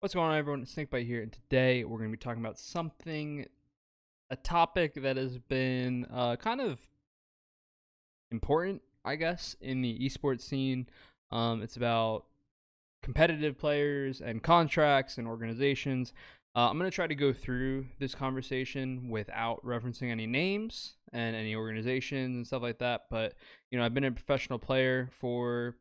What's going on, everyone? It's Snakebite here, and today we're going to be talking about a topic that has been kind of important, I guess, in the esports scene. It's about competitive players and contracts and organizations. I'm going to try to go through this conversation without referencing any names and any organizations and stuff like that. But, I've been a professional player for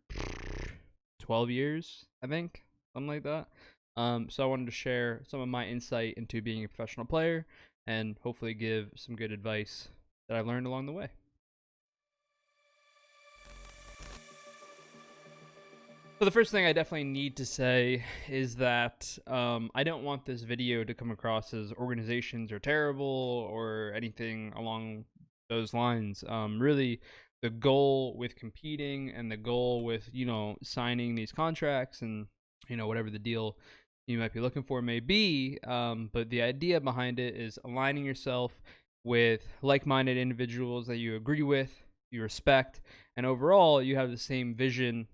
12 years, I think, something like that. So I wanted to share some of my insight into being a professional player and hopefully give some good advice that I learned along the way. So the first thing I definitely need to say is that I don't want this video to come across as organizations are terrible or anything along those lines. Really, the goal with competing and the goal with signing these contracts and whatever the deal you might be looking for may be, but the idea behind it is aligning yourself with like-minded individuals that you agree with, you respect, and overall you have the same vision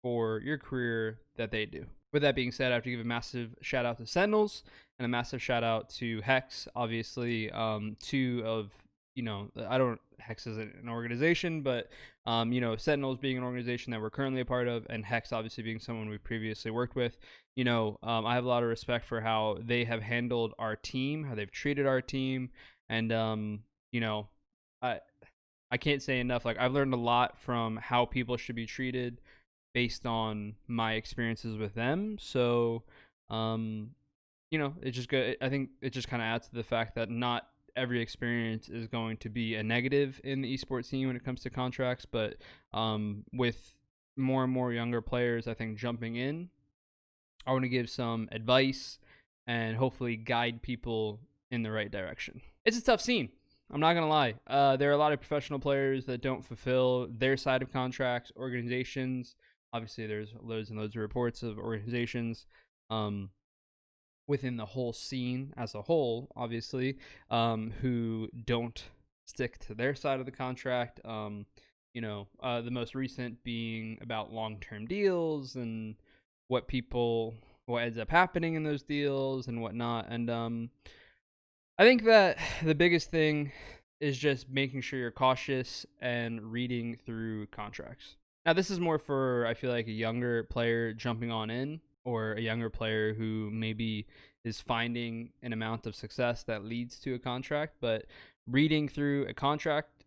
for your career that they do. With that being said, I have to give a massive shout out to Sentinels and a massive shout out to Hex. Obviously, two of I don't Hex isn't an organization, but Sentinels being an organization that we're currently a part of, and Hex obviously being someone we previously worked with. I have a lot of respect for how they have handled our team, how they've treated our team, and I I can't say enough. Like, I've learned a lot from how people should be treated based on my experiences with them. So, it's just good. I think it just kind of adds to the fact that not every experience is going to be a negative in the esports scene when it comes to contracts. But with more and more younger players, I think jumping in, I want to give some advice and hopefully guide people in the right direction. It's a tough scene. I'm not gonna lie. There are a lot of professional players that don't fulfill their side of contracts. Organizations, obviously, there's loads and loads of reports of organizations within the whole scene as a whole, obviously, who don't stick to their side of the contract. The most recent being about long-term deals and what ends up happening in those deals and whatnot. And I think that the biggest thing is just making sure you're cautious and reading through contracts. Now, this is more for, I feel like, a younger player jumping on in, or a younger player who maybe is finding an amount of success that leads to a contract. But reading through a contract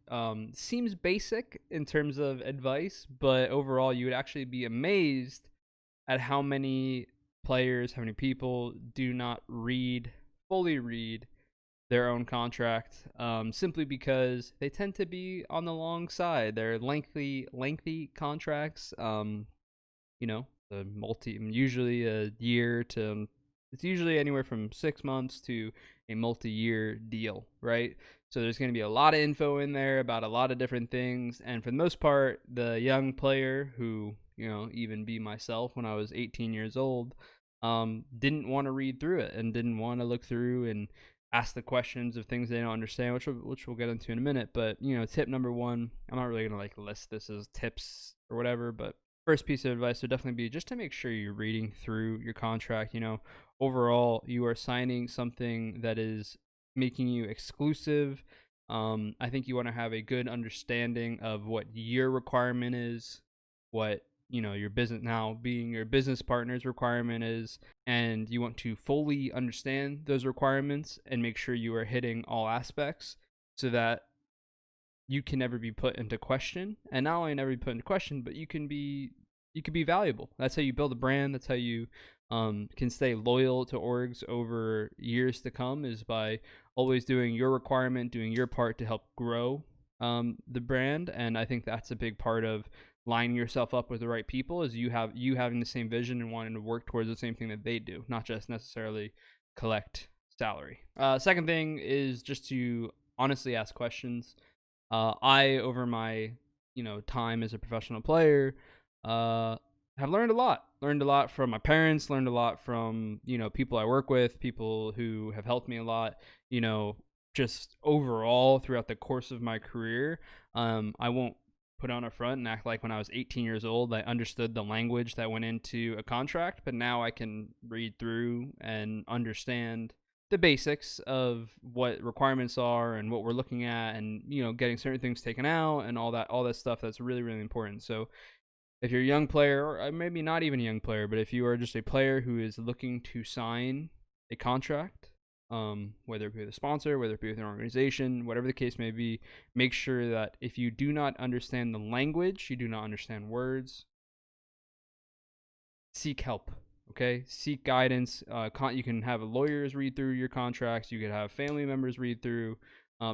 seems basic in terms of advice, but overall, you would actually be amazed at how many players, how many people do not fully read their own contract, simply because they tend to be on the long side. They're lengthy contracts. Usually a year to, it's usually anywhere from 6 months to a multi-year deal, right? So there's going to be a lot of info in there about a lot of different things, and for the most part, the young player who, even be myself when I was 18 years old, didn't want to read through it and didn't want to look through and ask the questions of things they don't understand, which we'll get into in a minute. But tip number one, I'm not really gonna list this as tips or whatever, but first piece of advice would definitely be just to make sure you're reading through your contract. Overall, you are signing something that is making you exclusive. I think you want to have a good understanding of what your requirement is, what your business partner's requirement is, and you want to fully understand those requirements and make sure you are hitting all aspects so that you can never be put into question. And not only never be put into question, but you can be valuable. That's how you build a brand. That's how you can stay loyal to orgs over years to come, is by always doing your requirement, doing your part to help grow the brand. And I think that's a big part of lining yourself up with the right people, is you having the same vision and wanting to work towards the same thing that they do, not just necessarily collect salary. Second thing is just to honestly ask questions. I, over my time as a professional player, have learned a lot from my parents, learned a lot from people I work with, people who have helped me a lot, just overall throughout the course of my career. I won't put on a front and act like when I was 18 years old I understood the language that went into a contract, but now I can read through and understand the basics of what requirements are and what we're looking at, and getting certain things taken out and all that stuff that's really really important. So if you're a young player, or maybe not even a young player, but if you are just a player who is looking to sign a contract, whether it be with a sponsor, whether it be with an organization, whatever the case may be, make sure that if you do not understand the language, you do not understand words, seek help. Okay, seek guidance. You can have lawyers read through your contracts. You could have family members read through.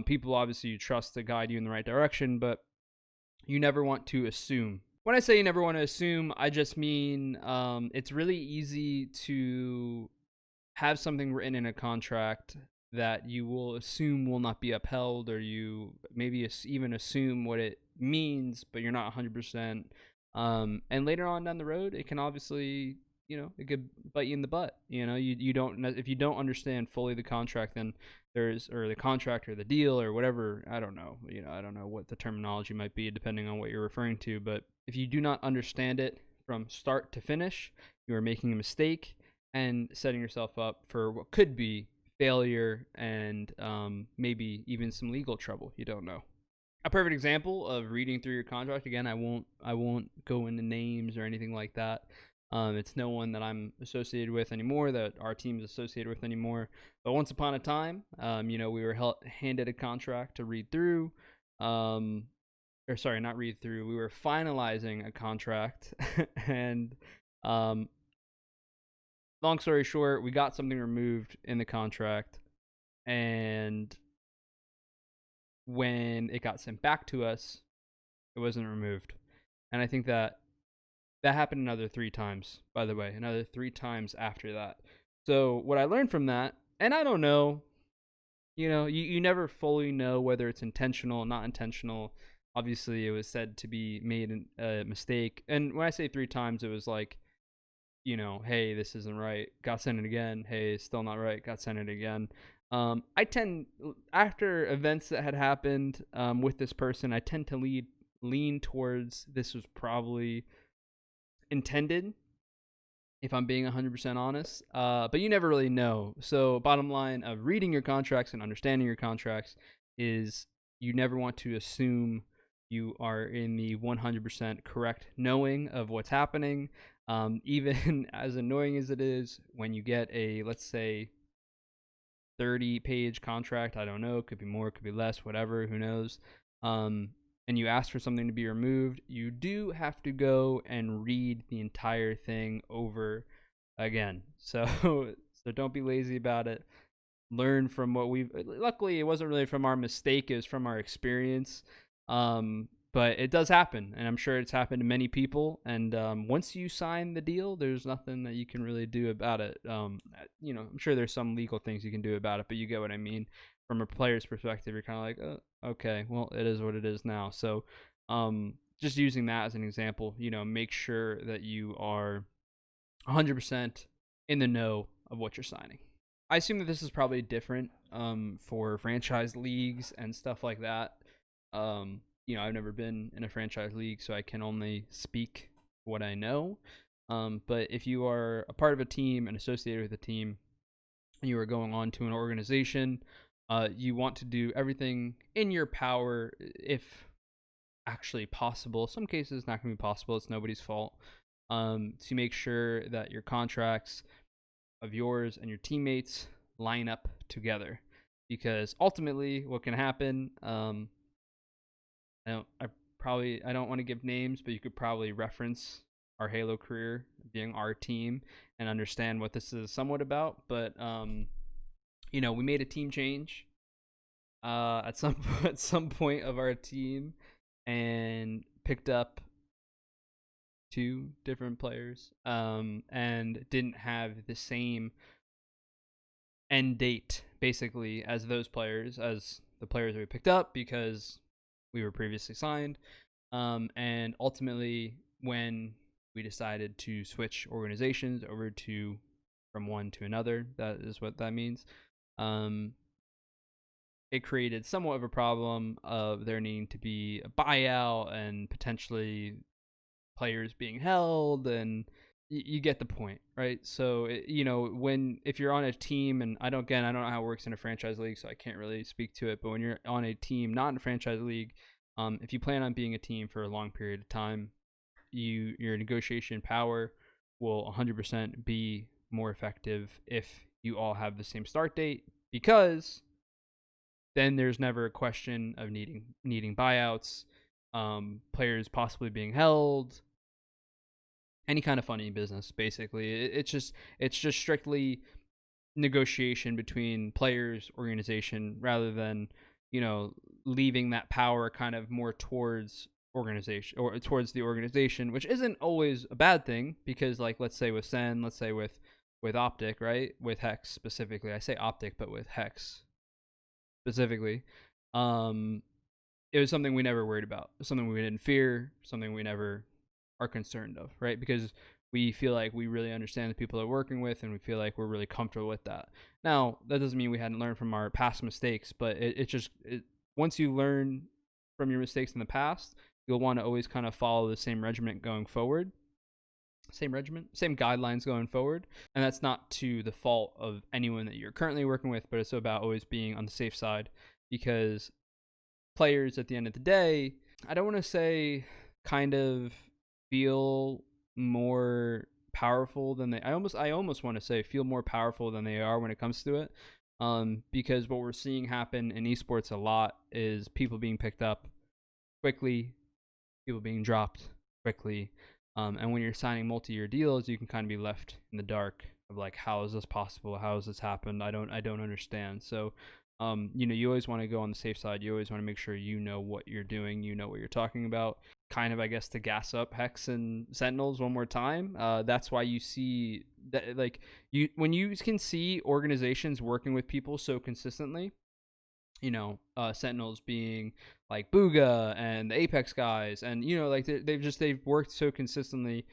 People obviously you trust to guide you in the right direction, but you never want to assume. When I say you never want to assume, I just mean it's really easy to have something written in a contract that you will assume will not be upheld, or you maybe even assume what it means, but you're not 100%. And later on down the road, it can obviously, it could bite you in the butt. You don't, if you don't understand fully the contract, then or the contract or the deal or whatever. I don't know. I don't know what the terminology might be depending on what you're referring to. But if you do not understand it from start to finish, you are making a mistake and setting yourself up for what could be failure and maybe even some legal trouble. You don't know. A perfect example of reading through your contract. Again, I won't go into names or anything like that. It's no one that I'm associated with anymore, that our team is associated with anymore. But once upon a time, we were handed a contract to read through. Or sorry, not read through. We were finalizing a contract, and long story short, we got something removed in the contract, and when it got sent back to us, it wasn't removed. And I think that happened another 3 times, by the way, another 3 times after that. So what I learned from that, and I don't know, you never fully know whether it's intentional or not intentional. Obviously, it was said to be made a mistake. And when I say 3 times, it was like, hey, this isn't right. Got sent it again. Hey, it's still not right. Got sent it again. I tend, after events that had happened with this person, I tend to lean towards this was probably intended, if I'm being 100% honest. But you never really know. So bottom line of reading your contracts and understanding your contracts is you never want to assume you are in the 100% correct knowing of what's happening. Even as annoying as it is, when you get a, let's say, 30-page contract, I don't know, could be more, could be less, whatever, who knows, and you ask for something to be removed, you do have to go and read the entire thing over again. So don't be lazy about it. Learn from what luckily it wasn't really from our mistake, it was from our experience. But it does happen, and I'm sure it's happened to many people. And once you sign the deal, there's nothing that you can really do about it. I'm sure there's some legal things you can do about it, but you get what I mean. From a player's perspective, you're kind of like, oh, okay, well, it is what it is now. So just using that as an example, make sure that you are 100% in the know of what you're signing. I assume that this is probably different for franchise leagues and stuff like that. I've never been in a franchise league, so I can only speak what I know. But if you are a part of a team and associated with a team, and you are going on to an organization, you want to do everything in your power, if actually possible. Some cases not going to be possible. It's nobody's fault. To make sure that your contracts of yours and your teammates line up together, because ultimately, what can happen? I don't want to give names, but you could probably reference our Halo career being our team and understand what this is somewhat about. But we made a team change at some point of our team, and picked up 2 different players, and didn't have the same end date basically as the players that we picked up, because we were previously signed. And ultimately, when we decided to switch organizations over from one to another, that is what that means. it created somewhat of a problem of there needing to be a buyout and potentially players being held, and you get the point, right? So when if you're on a team, and I don't know how it works in a franchise league, so I can't really speak to it, but when you're on a team not in a franchise league, if you plan on being a team for a long period of time, your negotiation power will 100% be more effective if you all have the same start date, because then there's never a question of needing buyouts, players possibly being held, any kind of funny business. Basically, it's just strictly negotiation between players, organization, rather than leaving that power kind of more towards organization or towards the organization, which isn't always a bad thing, because like let's say with Sen, let's say with Optic, right? With Hex specifically, I say Optic, but with Hex specifically, um, it was something we never worried about, something we didn't fear, something we never are concerned of, right? Because we feel like we really understand the people that we're working with, and we feel like we're really comfortable with that. Now, that doesn't mean we hadn't learned from our past mistakes, but once you learn from your mistakes in the past, you'll want to always kind of follow the same regiment going forward. Same guidelines going forward. And that's not to the fault of anyone that you're currently working with, but it's about always being on the safe side, because players at the end of the day, I don't want to say kind of feel more powerful than I almost want to say feel more powerful than they are when it comes to it. Because what we're seeing happen in esports a lot is people being picked up quickly, people being dropped quickly. And when you're signing multi-year deals, you can kind of be left in the dark of like, how is this possible? How has this happened? I don't understand. So, you always want to go on the safe side. You always want to make sure you know what you're doing, you know what you're talking about. Kind of, I guess, to gas up Hex and Sentinels one more time. That's why you see that, like, when you can see organizations working with people so consistently, Sentinels being like Booga and the Apex guys, and like they've worked so consistently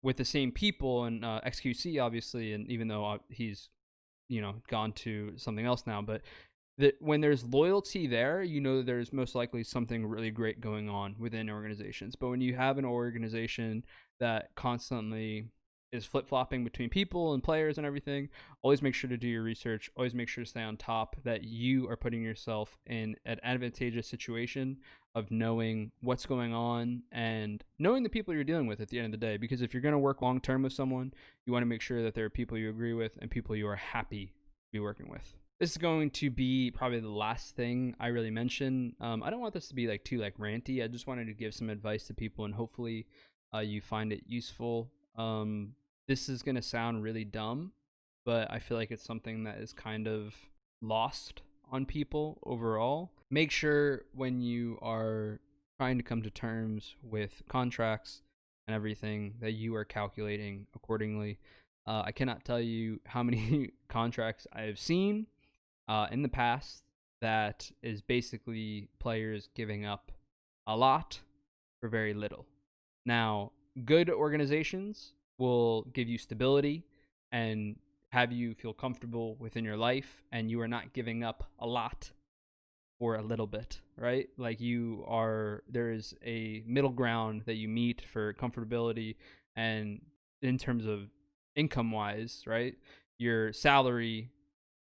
with the same people, and XQC obviously, and even though he's gone to something else now, but that when there's loyalty there, there's most likely something really great going on within organizations. But when you have an organization that constantly is flip-flopping between people and players and everything, always make sure to do your research, always make sure to stay on top, that you are putting yourself in an advantageous situation of knowing what's going on and knowing the people you're dealing with at the end of the day. Because if you're going to work long term with someone, you want to make sure that there are people you agree with and people you are happy to be working with. This is going to be probably the last thing I really mention. I don't want this to be like too ranty. I just wanted to give some advice to people, and hopefully you find it useful. This is going to sound really dumb, but I feel like it's something that is kind of lost on people overall. Make sure when you are trying to come to terms with contracts and everything that you are calculating accordingly. I cannot tell you how many contracts I have seen in the past that is basically players giving up a lot for very little. Now, good organizations will give you stability and have you feel comfortable within your life, and you are not giving up a lot for a little bit, right? Like there is a middle ground that you meet for comfortability, and in terms of income wise, right? Your salary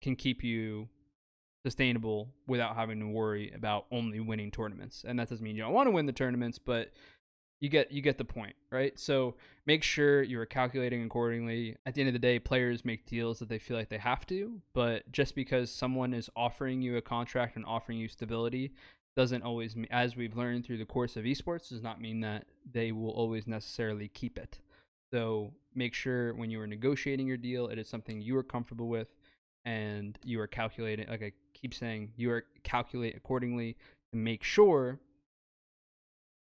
can keep you sustainable without having to worry about only winning tournaments. And that doesn't mean you don't want to win the tournaments, but you get the point, right? So make sure you're calculating accordingly. At the end of the day, players make deals that they feel like they have to, but just because someone is offering you a contract and offering you stability doesn't always, as we've learned through the course of esports, does not mean that they will always necessarily keep it. So make sure when you are negotiating your deal, it is something you are comfortable with, and you are calculating, like I keep saying, you are calculate accordingly to make sure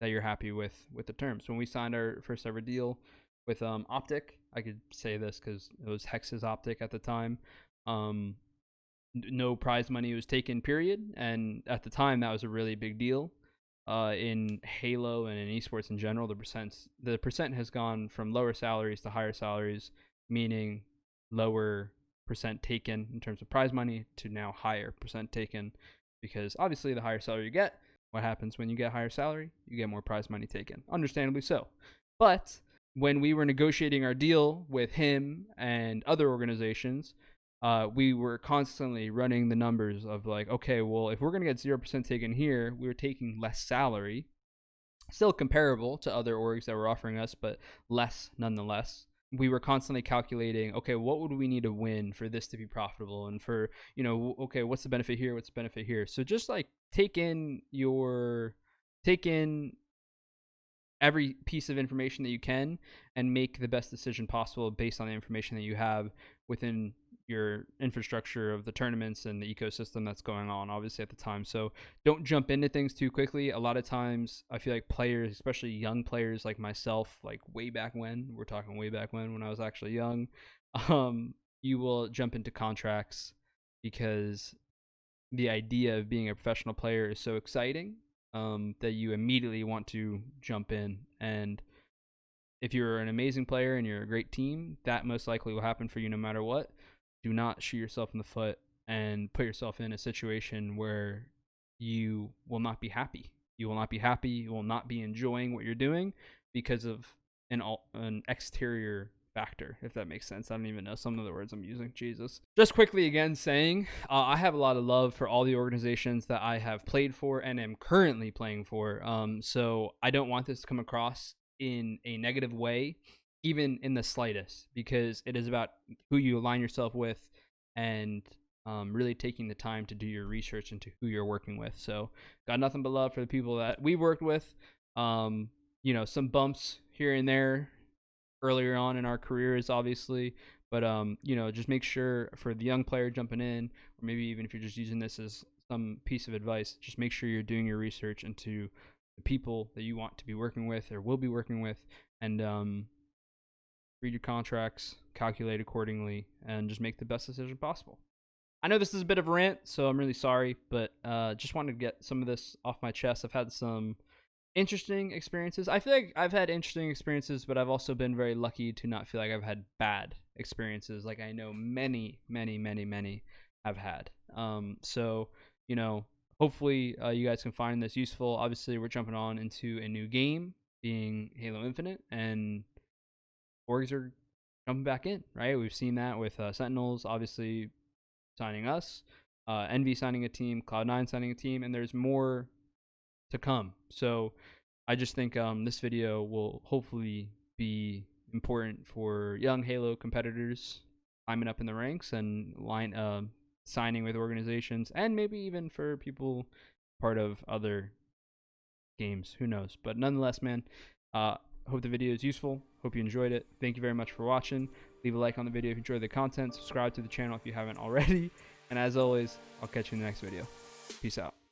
that you're happy with the terms. When we signed our first ever deal with Optic, I could say this because it was Hex's Optic at the time. No prize money was taken, period, and at the time that was a really big deal. In Halo and in esports in general, the percent has gone from lower salaries to higher salaries, meaning lower percent taken in terms of prize money to now higher percent taken. because obviously the higher salary you get, what happens when you get higher salary? You get more prize money taken, understandably so. But when we were negotiating our deal with him and other organizations, we were constantly running the numbers of like, okay, well, if we're going to get 0% taken here, we were taking less salary, still comparable to other orgs that were offering us, but less nonetheless. We were constantly calculating, okay, what would we need to win for this to be profitable? And for, okay, what's the benefit here? What's the benefit here? So just like take in every piece of information that you can and make the best decision possible based on the information that you have within your infrastructure of the tournaments and the ecosystem that's going on obviously at the time. So don't jump into things too quickly. A lot of times I feel like players, especially young players like myself, like way back when, we're talking way back when I was actually young, you will jump into contracts because the idea of being a professional player is so exciting, that you immediately want to jump in. And if you're an amazing player and you're a great team, that most likely will happen for you no matter what. Do not shoot yourself in the foot and put yourself in a situation where you will not be happy. You will not be happy. You will not be enjoying what you're doing because of an exterior factor, if that makes sense. I don't even know some of the words I'm using. Jesus. Just quickly again saying, I have a lot of love for all the organizations that I have played for and am currently playing for. So I don't want this to come across in a negative way, even in the slightest, because it is about who you align yourself with and really taking the time to do your research into who you're working with. So got nothing but love for the people that we worked with. Some bumps here and there earlier on in our careers, obviously, but just make sure for the young player jumping in, or maybe even if you're just using this as some piece of advice, just make sure you're doing your research into the people that you want to be working with or will be working with, and read your contracts, calculate accordingly, and just make the best decision possible. I know this is a bit of a rant, so I'm really sorry, but just wanted to get some of this off my chest. I've had some interesting experiences. I feel like I've had interesting experiences, but I've also been very lucky to not feel like I've had bad experiences like I know many have had. So hopefully you guys can find this useful. Obviously we're jumping on into a new game, being Halo Infinite, and orgs are jumping back in, right? We've seen that with Sentinels obviously signing us, Envy signing a team, Cloud9 signing a team, and there's more to come. So I just think this video will hopefully be important for young Halo competitors climbing up in the ranks and signing with organizations, and maybe even for people part of other games. Who knows? But nonetheless, man, hope the video is useful. Hope you enjoyed it. Thank you very much for watching. Leave a like on the video if you enjoyed the content. Subscribe to the channel if you haven't already. And as always, I'll catch you in the next video. Peace out.